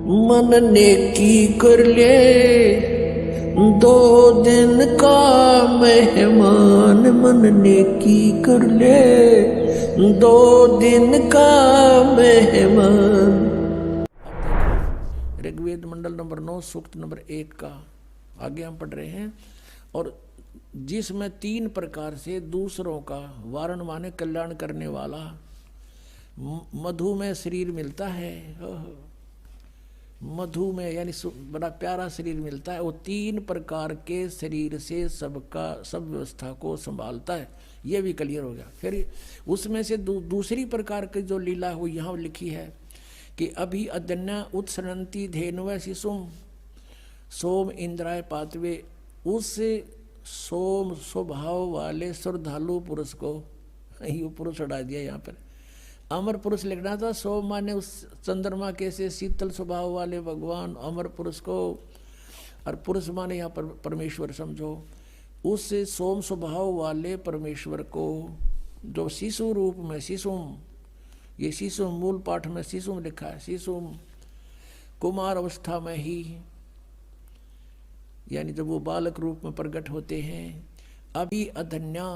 मन नेकी कर ले, 2 दिन का मेहमान। मन नेकी कर ले, 2 दिन का मेहमान। ऋग्वेद मंडल नंबर 9 सूक्त नंबर 1 का आगे हम पढ़ रहे हैं। और जिसमें 3 प्रकार से दूसरों का वारण माने कल्याण करने वाला मधु में शरीर मिलता है। मधु में यानी बड़ा प्यारा शरीर मिलता है। वो 3 प्रकार के शरीर से सबका सब व्यवस्था को संभालता है। ये भी क्लियर हो गया। फिर उसमें से दूसरी प्रकार की जो लीला है वो यहाँ लिखी है कि अभी अदन्या उत्सरंती धेनुव शिशुम सोम इंद्राय पातवे। उस सोम स्वभाव वाले श्रद्धालु पुरुष को, ये पुरुष हटा दिया यहाँ पर, अमर पुरुष लिखना था। सोम माने उस चंद्रमा के से शीतल स्वभाव वाले भगवान अमर पुरुष को, और पुरुष माने यहाँ पर परमेश्वर समझो। उस सोम स्वभाव वाले परमेश्वर को जो शिशु रूप में, शिशुम, ये शिशु मूल पाठ में शिशुम लिखा है। शिशुम कुमार अवस्था में ही, यानी जब वो बालक रूप में प्रकट होते हैं। अभी अधन्या,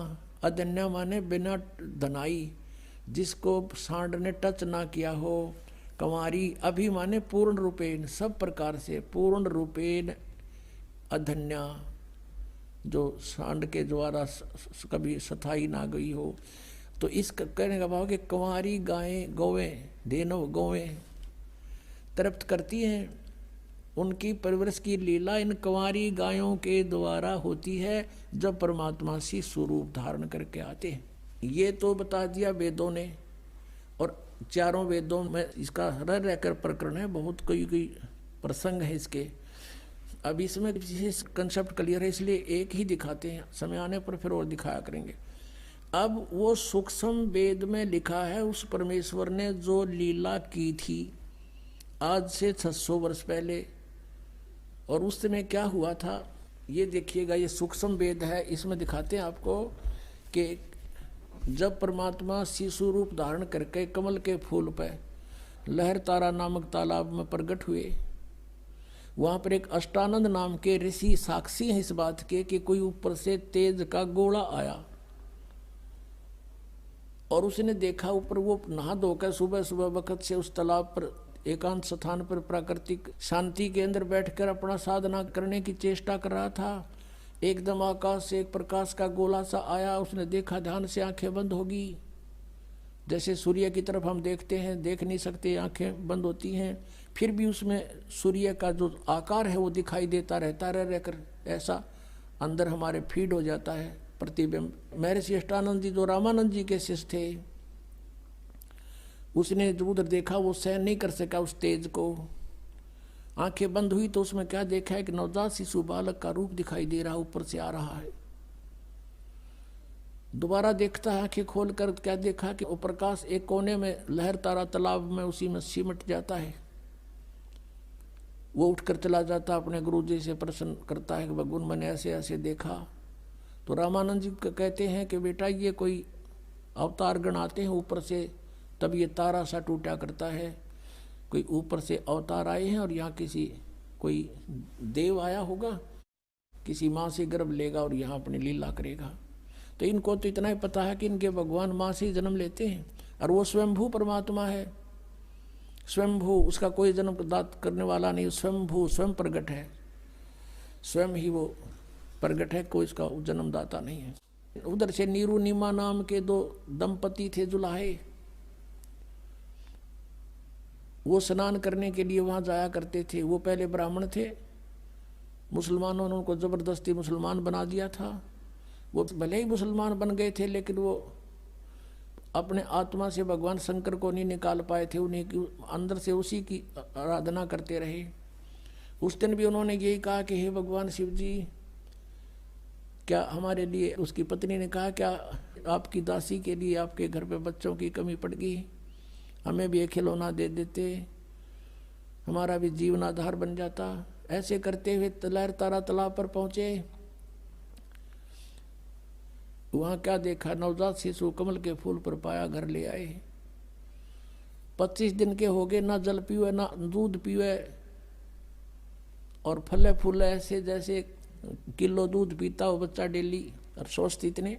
अधन्या माने बिना धनाई, जिसको सांड ने टच ना किया हो। कंवारी, अभी माने पूर्ण रूपेण, सब प्रकार से पूर्ण रूपेण अधन्या, जो सांड के द्वारा कभी सथाई ना गई हो। तो इस कहने का भाव कि कंवारी गायें, गौवें, धेनु गौवें तृप्त करती हैं। उनकी परवरिश की लीला इन कंवारी गायों के द्वारा होती है जब परमात्मा सी स्वरूप धारण करके आते हैं। ये तो बता दिया वेदों ने, और 4 वेदों में इसका रह रहकर प्रकरण है। बहुत कोई प्रसंग है इसके। अब इसमें विशेष कंसेप्ट क्लियर है, इसलिए एक ही दिखाते हैं। समय आने पर फिर और दिखाया करेंगे। अब वो सूक्ष्म वेद में लिखा है उस परमेश्वर ने जो लीला की थी आज से 600 वर्ष पहले, और उस समय क्या हुआ था ये देखिएगा। ये सूक्ष्म वेद है, इसमें दिखाते हैं आपको कि जब परमात्मा शिशु रूप धारण करके कमल के फूल पर लहर तारा नामक तालाब में प्रकट हुए, वहाँ पर एक अष्टानंद नाम के ऋषि साक्षी हैं इस बात के कि कोई ऊपर से तेज का गोला आया, और उसने देखा ऊपर वो नहा धोकर सुबह सुबह वक्त से उस तालाब पर एकांत स्थान पर प्राकृतिक शांति के अंदर बैठकर अपना साधना करने की चेष्टा कर रहा था। एकदम आकाश से एक प्रकाश का गोला सा आया। उसने देखा, ध्यान से आंखें बंद होगी। जैसे सूर्य की तरफ हम देखते हैं, देख नहीं सकते, आंखें बंद होती हैं, फिर भी उसमें सूर्य का जो आकार है वो दिखाई देता रहता रहकर ऐसा अंदर हमारे फीड हो जाता है प्रतिबिंब। महर्षि अष्टानंद जी जो रामानंद जी के शिष्य थे, उसने जो उधर देखा वो सहन नहीं कर सका उस तेज को। आंखें बंद हुई तो उसमें क्या देखा है कि नवजात शिशु बालक का रूप दिखाई दे रहा, ऊपर से आ रहा है। दोबारा देखता है, आंखें खोलकर क्या देखा कि वो प्रकाश एक कोने में लहर तारा तालाब में उसी में सिमट जाता है। वो उठकर चला जाता, अपने गुरु जी से प्रश्न करता है कि भगवान मैंने ऐसे ऐसे देखा। तो रामानंद जी कहते हैं कि बेटा ये कोई अवतार गण आते हैं ऊपर से, तब ये तारा सा टूटा करता है। कोई ऊपर से अवतार आए हैं और यहाँ कोई देव आया होगा, किसी माँ से गर्भ लेगा और यहाँ अपनी लीला करेगा। तो इनको तो इतना ही पता है कि इनके भगवान माँ से जन्म लेते हैं, और वो स्वयंभू परमात्मा है। स्वयंभू, उसका कोई जन्म दात करने वाला नहीं। स्वयंभू, स्वयं प्रगट है, स्वयं ही वो प्रगट है, कोई इसका जन्मदाता नहीं है। उधर से नीरू नीमा नाम के 2 दंपति थे जुलाहे, वो स्नान करने के लिए वहाँ जाया करते थे। वो पहले ब्राह्मण थे, मुसलमानों ने उनको ज़बरदस्ती मुसलमान बना दिया था। वो भले ही मुसलमान बन गए थे, लेकिन वो अपने आत्मा से भगवान शंकर को नहीं निकाल पाए थे। उन्हीं की अंदर से उसी की आराधना करते रहे। उस दिन भी उन्होंने यही कहा कि हे भगवान शिव जी, क्या हमारे लिए, उसकी पत्नी ने कहा, क्या आपकी दासी के लिए आपके घर पे बच्चों की कमी पड़ गई, हमें भी एक खिलौना दे देते, हमारा भी जीवनाधार बन जाता। ऐसे करते हुए लहर तारा तालाब पर पहुंचे। वहाँ क्या देखा, नवजात शिशु कमल के फूल पर पाया, घर ले आए। 25 दिन के हो गए, ना जल पीवे ना दूध पीवे, और फले फूले ऐसे जैसे किलो दूध पीता हो बच्चा डेली, और स्वस्थ इतने।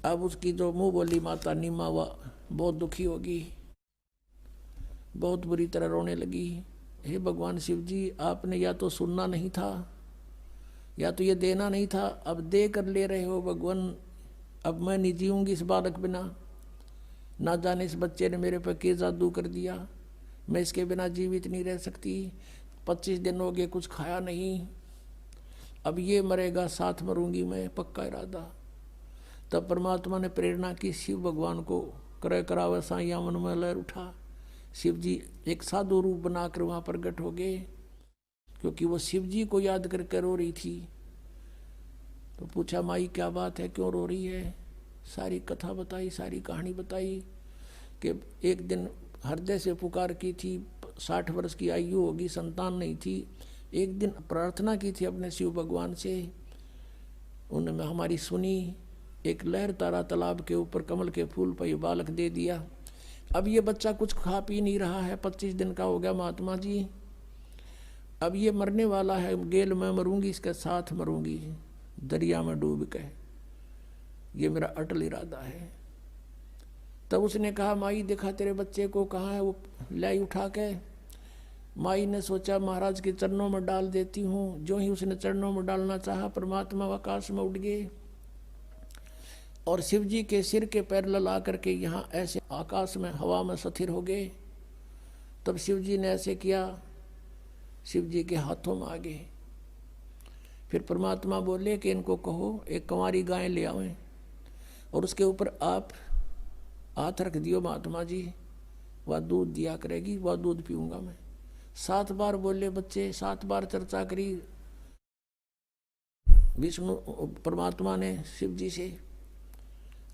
अब उसकी जो मुंह बोली माता नीमा वह बहुत दुखी होगी, बहुत बुरी तरह रोने लगी। हे भगवान शिव जी, आपने या तो सुनना नहीं था या तो ये देना नहीं था, अब दे कर ले रहे हो भगवान। अब मैं नहीं जीऊँगी इस बालक बिना, ना जाने इस बच्चे ने मेरे पर क्या जादू कर दिया, मैं इसके बिना जीवित नहीं रह सकती। 25 दिन हो गए कुछ खाया नहीं, अब ये मरेगा साथ मरूंगी मैं, पक्का इरादा। तब परमात्मा ने प्रेरणा की, शिव भगवान को क्रय करावे साइया मन में लहर उठा। शिव जी एक साधु रूप बनाकर वहाँ प्रकट हो गए, क्योंकि वो शिव जी को याद करके रो रही थी। तो पूछा माई क्या बात है, क्यों रो रही है? सारी कथा बताई, सारी कहानी बताई कि एक दिन हृदय से पुकार की थी, 60 वर्ष की आयु होगी, संतान नहीं थी। एक दिन प्रार्थना की थी अपने शिव भगवान से, उन्होंने हमारी सुनी। एक लहर तारा तालाब के ऊपर कमल के फूल पर ये बालक दे दिया। अब ये बच्चा कुछ खा पी नहीं रहा है, 25 दिन का हो गया महात्मा जी। अब ये मरने वाला है, गेल मैं मरूंगी, इसके साथ मरूंगी दरिया में डूब के, ये मेरा अटल इरादा है। तब उसने कहा माई देखा तेरे बच्चे को, कहाँ है वो, लाई उठा के। माई ने सोचा महाराज के चरणों में डाल देती हूँ। जो ही उसने चरणों में डालना चाहा, परमात्मा आकाश में उड़ गए और शिव जी के सिर के पैर लला करके यहाँ ऐसे आकाश में हवा में स्थिर हो गए। तब शिव जी ने ऐसे किया, शिव जी के हाथों में आ गए। फिर परमात्मा बोले कि इनको कहो एक कंवारी गाय ले आवें और उसके ऊपर आप हाथ रख दियो महात्मा जी, वह दूध दिया करेगी, वह दूध पीऊंगा मैं। 7 बार बोले बच्चे, 7 बार चर्चा करी विष्णु परमात्मा ने शिव जी से।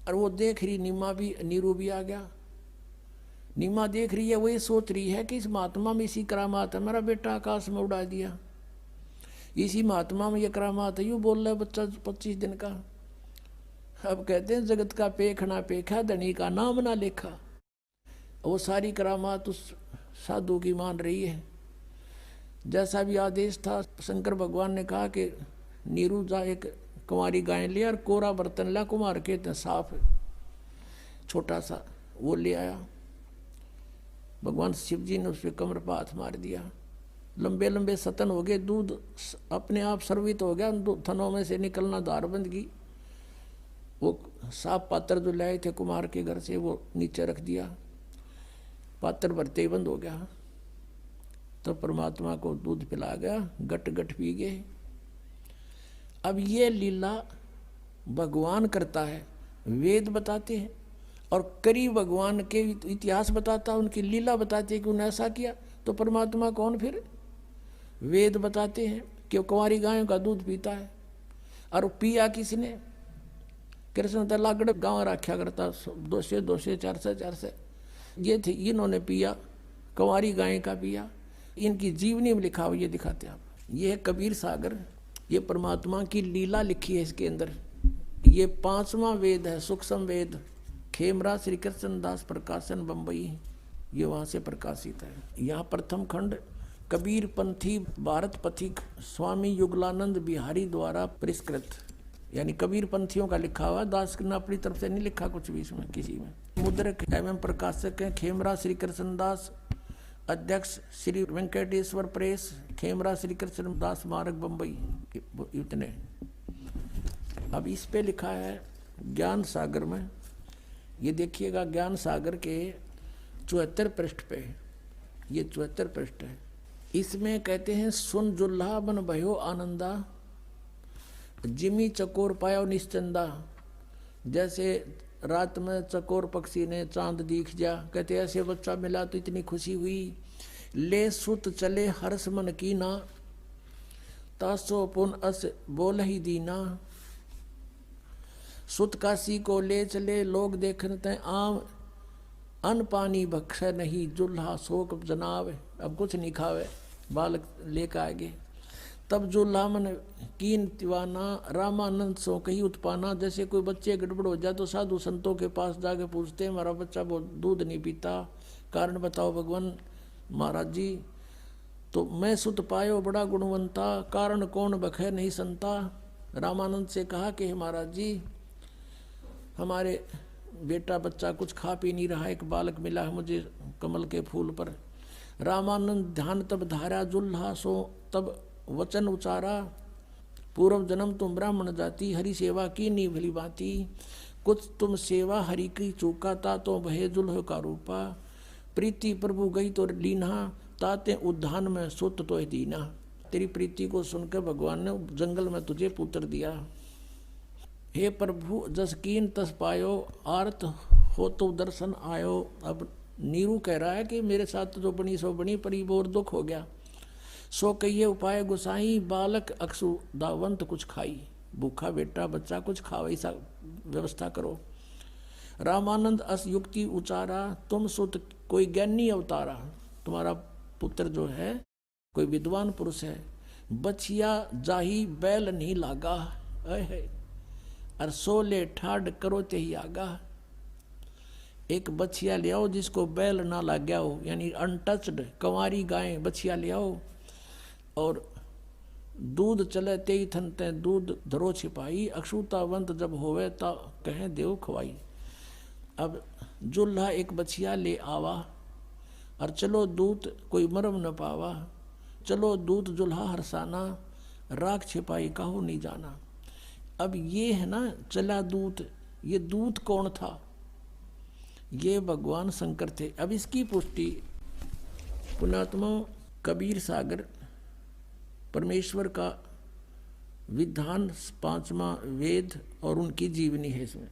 और वो देख रही नीमा भी, नीरू भी आ गया। नीमा देख रही है, वो ये सोच रही है कि इस महात्मा में इसी करामात है, मेरा बेटा आकाश में उड़ा दिया, इसी महात्मा में ये करामात है। यूँ बोल रहा है बच्चा 25 दिन का। अब कहते हैं जगत का पेख ना पेखा, धनी का नाम ना लेखा। वो सारी करामात उस साधु की मान रही है। जैसा भी आदेश था, शंकर भगवान ने कहा कि नीरू जा एक कुंवारी गाय ले और कोरा बर्तन ला, कुमार के साफ छोटा सा वो ले आया। भगवान शिव जी ने उस पर कमर पर हाथ मार दिया। लंबे लंबे सतन हो गए, दूध अपने आप सर्वित हो गया, थनों में से निकलना धार बंद की। वो साफ पात्र जो लाए थे कुमार के घर से, वो नीचे रख दिया, पात्र भरते ही बंद हो गया। तो परमात्मा को दूध पिला गया, गट गट पी गए। अब ये लीला भगवान करता है, वेद बताते हैं, और करी भगवान के इतिहास बताता, उनकी लीला बताते हैं कि उन्होंने ऐसा किया। तो परमात्मा कौन फिर? वेद बताते हैं कि वो कुंवारी गायों का दूध पीता है। और पिया किसने? कृष्ण तो लागड़ गाँव रखा करता, 200 200 400 400 ये थे, इन्होंने पिया, कुंवारी गाय का पिया। इनकी जीवनी में लिखा हुआ ये दिखाते हैं आप। ये है कबीर सागर, ये परमात्मा की लीला लिखी है इसके अंदर। ये 5वां वेद है, सूक्ष्म वेद, खेमरा श्री कृष्ण दास प्रकाशन बम्बई, ये वहाँ से प्रकाशित है। यहाँ प्रथम खंड कबीर पंथी भारत पथिक स्वामी युगलानंद बिहारी द्वारा परिष्कृत, यानी कबीर पंथियों का लिखा हुआ। दास ने अपनी तरफ से नहीं लिखा कुछ भी इसमें किसी में। मुद्रक एवं प्रकाशक हैं खेमरा श्री कृष्ण दास, अध्यक्ष श्री वेंकटेश्वर प्रेस, खेमरा श्री कृष्ण दास मार्ग बम्बई, इतने। अब इस पे लिखा है ज्ञान सागर में, ये देखिएगा ज्ञान सागर के 74 पृष्ठ पे, ये 74 पृष्ठ है। इसमें कहते हैं सुन जुल्हा बन भयो आनंदा, जिमी चकोर पायो निश्चंदा। जैसे रात में चकोर पक्षी ने चांद दिख जा, कहते ऐसे बच्चा मिला तो इतनी खुशी हुई। ले सुत चले हर्ष मन की ना, तासो पुन अस बोल ही दीना। सुत काशी को ले चले लोग देखते आम, अन्न पानी बख्शे नहीं जुल्हा शोक जनाव। अब कुछ नहीं खावे, बालक लेकर आगे। तब जुल्हा मन कीन तिवाना, रामानंद सो कही उत्पाना। जैसे कोई बच्चे गड़बड़ हो जाए तो साधु संतों के पास जाके पूछते हैं हमारा बच्चा बहुत दूध नहीं पीता, कारण बताओ भगवान। महाराज जी तो मैं सुत पायो बड़ा गुणवंता, कारण कौन बखे नहीं संता। रामानंद से कहा कि महाराज जी, हमारे बेटा बच्चा कुछ खा पी नहीं रहा, एक बालक मिला है मुझे कमल के फूल पर। रामानंद ध्यान तब धारा जुल्हा, सो तब वचन उचारा, पूर्व जन्म तुम ब्राह्मण जाति, हरि सेवा की नी भली बाती। कुछ तुम सेवा हरि की चूका, ता तो भय जुल्ह का रूपा। प्रीति प्रभु गई तो लीना, ताते उद्यान में सुत तो दीना। तेरी प्रीति को सुनकर भगवान ने जंगल में तुझे पुत्र दिया। हे प्रभु जस कीन तस पायो, आर्त हो तो दर्शन आयो। अब नीरू कह रहा है कि मेरे साथ जो बनी सो बनी, पर और दुख हो गया। सो कहिए उपाय गुसाई, बालक अक्सु दावंत कुछ खाई। भूखा बेटा बच्चा कुछ खाओ, ऐसा व्यवस्था करो। रामानंद अस युक्ति उचारा, तुम सुत कोई ज्ञानी अवतारा। तुम्हारा पुत्र जो है कोई विद्वान पुरुष है। बछिया जाही बैल नहीं लागा, और सोले ठाड करो ते ही आगा। एक बछिया ले आओ जिसको बैल ना लग गया हो, यानी अनटच्ड कंवारी गाय बछिया ले आओ, और दूध चले ते ही थन ते दूध धरो छिपाई। अक्षुतावंत जब होवे ता कहें देव खवाई। अब जुल्हा एक बछिया ले आवा, और चलो दूत कोई मरम न पावा। चलो दूत जुल्हा हरसाना, राख छिपाई काहू नहीं जाना। अब ये है ना चला दूत, ये दूत कौन था? ये भगवान शंकर थे। अब इसकी पुष्टि पुण्यात्मा कबीर सागर परमेश्वर का विधान 5वां वेद और उनकी जीवनी है इसमें।